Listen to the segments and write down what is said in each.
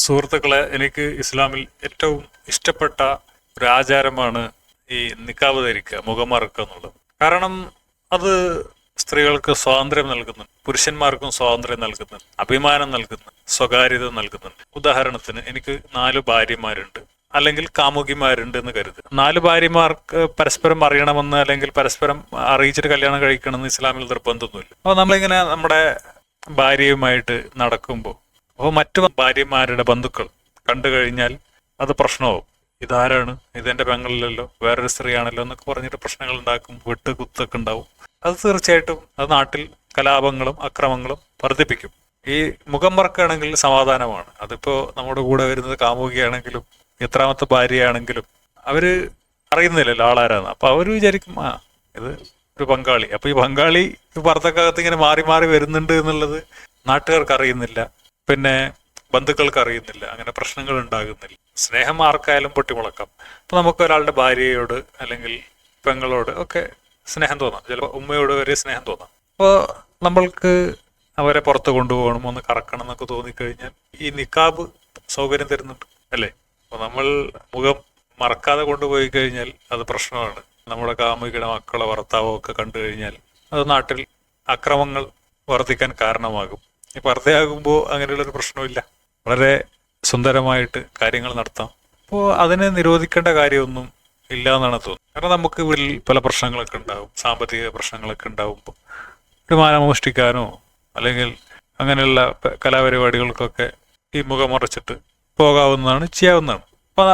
സുഹൃത്തുക്കളെ, എനിക്ക് ഇസ്ലാമിൽ ഏറ്റവും ഇഷ്ടപ്പെട്ട ഒരു ആചാരമാണ് ഈ നിക്കാബ് ധരിക്കുക, മുഖം മറക്കുക എന്നുള്ളത്. കാരണം അത് സ്ത്രീകൾക്ക് സ്വാതന്ത്ര്യം നൽകുന്നുണ്ട്, പുരുഷന്മാർക്കും സ്വാതന്ത്ര്യം നൽകുന്നുണ്ട്, അഭിമാനം നൽകുന്നുണ്ട്, സ്വകാര്യത നൽകുന്നുണ്ട്. ഉദാഹരണത്തിന്, എനിക്ക് 4 ഭാര്യമാരുണ്ട്, അല്ലെങ്കിൽ കാമുകിമാരുണ്ട് എന്ന് കരുതുക. 4 ഭാര്യമാർക്ക് പരസ്പരം അറിയണമെന്ന് അല്ലെങ്കിൽ പരസ്പരം അറിയിച്ചിട്ട് കല്യാണം കഴിക്കണമെന്ന് ഇസ്ലാമിൽ നിർബന്ധമൊന്നുമില്ല. അപ്പോൾ നമ്മളിങ്ങനെ നമ്മുടെ ഭാര്യയുമായിട്ട് നടക്കുമ്പോൾ അപ്പോൾ മറ്റു ഭാര്യമാരുടെ ബന്ധുക്കൾ കണ്ടു കഴിഞ്ഞാൽ അത് പ്രശ്നമാവും. ഇതാരാണ്, ഇതെന്റെ പെങ്ങളിലല്ലോ, വേറൊരു സ്ത്രീയാണല്ലോ എന്നൊക്കെ പറഞ്ഞിട്ട് പ്രശ്നങ്ങൾ ഉണ്ടാക്കും, വെട്ട് കുത്തൊക്കെ ഉണ്ടാവും. അത് തീർച്ചയായിട്ടും അത് നാട്ടിൽ കലാപങ്ങളും അക്രമങ്ങളും വർദ്ധിപ്പിക്കും. ഈ മുഖം മറക്കുകയാണെങ്കിൽ സമാധാനമാണ്. അതിപ്പോ നമ്മുടെ കൂടെ വരുന്നത് കാമുകിയാണെങ്കിലും എത്രാമത്തെ ഭാര്യയാണെങ്കിലും അവര് അറിയുന്നില്ലല്ലോ ആളാരാന്ന്. അപ്പൊ അവര് വിചാരിക്കും, ഇത് ഒരു പങ്കാളി. അപ്പൊ ഈ പങ്കാളി ഭർത്തക്കകത്ത് ഇങ്ങനെ മാറി മാറി വരുന്നുണ്ട് എന്നുള്ളത് നാട്ടുകാർക്ക് അറിയുന്നില്ല, പിന്നെ ബന്ധുക്കൾക്ക് അറിയുന്നില്ല, അങ്ങനെ പ്രശ്നങ്ങൾ ഉണ്ടാകുന്നില്ല. സ്നേഹം ആർക്കായാലും പൊട്ടിമുളക്കാം. അപ്പൊ നമുക്ക് ഒരാളുടെ ഭാര്യയോട് അല്ലെങ്കിൽ പെങ്ങളോട് ഒക്കെ സ്നേഹം തോന്നാം, ചിലപ്പോൾ ഉമ്മയോട് വരെ സ്നേഹം തോന്നാം. അപ്പോൾ നമ്മൾക്ക് അവരെ പുറത്ത് കൊണ്ടുപോകണം, ഒന്ന് കറക്കണം എന്നൊക്കെ തോന്നിക്കഴിഞ്ഞാൽ ഈ നിക്കാബ് സൗകര്യം തരുന്നുണ്ട്, അല്ലേ? അപ്പോൾ നമ്മൾ മുഖം മറക്കാതെ കൊണ്ടുപോയി കഴിഞ്ഞാൽ അത് പ്രശ്നമാണ്. നമ്മുടെ കാമുകിയുടെ മക്കളോ ഭർത്താവോ ഒക്കെ കണ്ടു കഴിഞ്ഞാൽ അത് നാട്ടിൽ അക്രമങ്ങൾ വർദ്ധിക്കാൻ കാരണമാകും. ഈ പർദ്ദയാകുമ്പോൾ അങ്ങനെയുള്ളൊരു പ്രശ്നമില്ല, വളരെ സുന്ദരമായിട്ട് കാര്യങ്ങൾ നടത്താം. അപ്പോൾ അതിനെ നിരോധിക്കേണ്ട കാര്യമൊന്നും ഇല്ല എന്നാണ് തോന്നുന്നത്. കാരണം നമുക്ക് വീട്ടിൽ പല പ്രശ്നങ്ങളൊക്കെ ഉണ്ടാവും, സാമ്പത്തിക പ്രശ്നങ്ങളൊക്കെ ഉണ്ടാവുമ്പോൾ ഒരു മാല മോഷ്ടിക്കാനോ അല്ലെങ്കിൽ അങ്ങനെയുള്ള കലാപരിപാടികൾക്കൊക്കെ ഈ മുഖം മറച്ചിട്ട് പോകാവുന്നതാണ്, ചെയ്യാവുന്നതാണ്.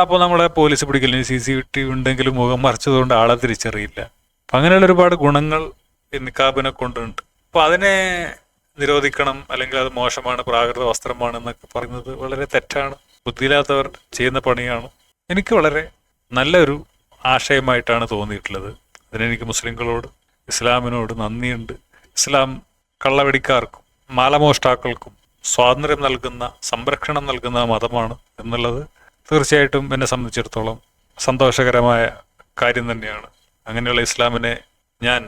അപ്പോൾ നമ്മളെ പോലീസ് പിടിക്കലിന് CCTV ഉണ്ടെങ്കിലും മുഖം മറച്ചതുകൊണ്ട് ആളെ തിരിച്ചറിയില്ല. അപ്പം അങ്ങനെയുള്ള ഒരുപാട് ഗുണങ്ങൾ ഈ നിക്കാബിനെ കൊണ്ടുണ്ട്. അപ്പോൾ അതിനെ നിരോധിക്കണം അല്ലെങ്കിൽ അത് മോശമാണ്, പ്രാകൃത വസ്ത്രമാണ് എന്നൊക്കെ പറയുന്നത് വളരെ തെറ്റാണ്. ബുദ്ധിയില്ലാത്തവർ ചെയ്യുന്ന പണിയാണ്. എനിക്ക് വളരെ നല്ലൊരു ആശയമായിട്ടാണ് തോന്നിയിട്ടുള്ളത്. അതിനെനിക്ക് മുസ്ലിങ്ങളോട്, ഇസ്ലാമിനോട് നന്ദിയുണ്ട്. ഇസ്ലാം കള്ളവെടിക്കാർക്കും മാലമോഷ്ടാക്കൾക്കും സ്വാതന്ത്ര്യം നൽകുന്ന, സംരക്ഷണം നൽകുന്ന മതമാണ് എന്നുള്ളത് തീർച്ചയായിട്ടും എന്നെ സംബന്ധിച്ചിടത്തോളം സന്തോഷകരമായ കാര്യം തന്നെയാണ്. അങ്ങനെയുള്ള ഇസ്ലാമിനെ ഞാൻ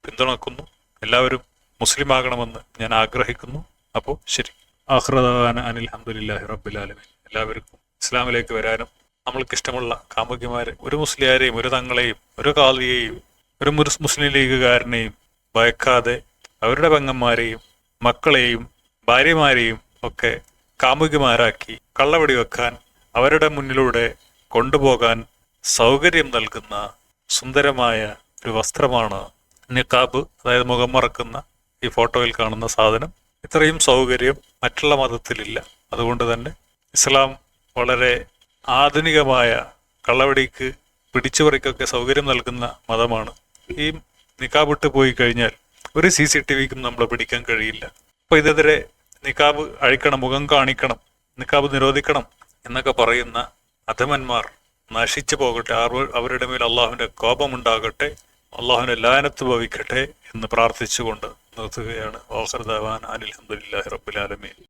പിന്തുണക്കുന്നു. എല്ലാവരും മുസ്ലിം ആകണമെന്ന് ഞാൻ ആഗ്രഹിക്കുന്നു. അപ്പോൾ ശരി, ആഖിറദഅവാന അനിൽ ഹംദുലില്ലാഹി റബ്ബിൽ ആലമീൻ. എല്ലാവർക്കും ഇസ്ലാമിലേക്ക് വരാനും നമ്മൾക്ക് ഇഷ്ടമുള്ള കാമുകിമാരെ, ഒരു മുസ്ലിയാരെയും ഒരു തങ്ങളെയും ഒരു കാളിയെയും ഒരു മുസ്ലിം ലീഗുകാരനെയും ഭയക്കാതെ അവരുടെ പെങ്ങന്മാരെയും മക്കളെയും ഭാര്യമാരെയും ഒക്കെ കാമുകിമാരാക്കി കള്ളവെടി വെക്കാൻ, അവരുടെ മുന്നിലൂടെ കൊണ്ടുപോകാൻ സൗകര്യം നൽകുന്ന സുന്ദരമായ ഒരു വസ്ത്രമാണ് നിക്കാബ്, അതായത് മുഖം മറക്കുന്ന ഈ ഫോട്ടോയിൽ കാണുന്ന സാധനം. ഇത്രയും സൗകര്യം മറ്റുള്ള മതത്തിലില്ല. അതുകൊണ്ട് തന്നെ ഇസ്ലാം വളരെ ആധുനികമായ കള്ളവെടിക്ക്, പിടിച്ചുപറിക്കൊക്കെ സൗകര്യം നൽകുന്ന മതമാണ്. ഈ നിക്കാബ് ഇട്ട് പോയി കഴിഞ്ഞാൽ ഒരു CCTVക്കും നമ്മളെ പിടിക്കാൻ കഴിയില്ല. അപ്പോൾ ഇതിനെതിരെ നിക്കാബ് അഴിക്കണം, മുഖം കാണിക്കണം, നിക്കാബ് നിരോധിക്കണം എന്നൊക്കെ പറയുന്ന അധമന്മാർ നശിച്ചു പോകട്ടെ. അവരുടെ മേൽ അള്ളാഹുവിന്റെ കോപമുണ്ടാകട്ടെ, അള്ളാഹുവിന്റെ ലാനത്ത് ഭവിക്കട്ടെ എന്ന് പ്രാർത്ഥിച്ചുകൊണ്ട് നിർത്തുകയാണ്. ആഖിറദഅവാന അനിൽ ഹംദുലില്ലാഹി റബ്ബിൽ ആലമീൻ.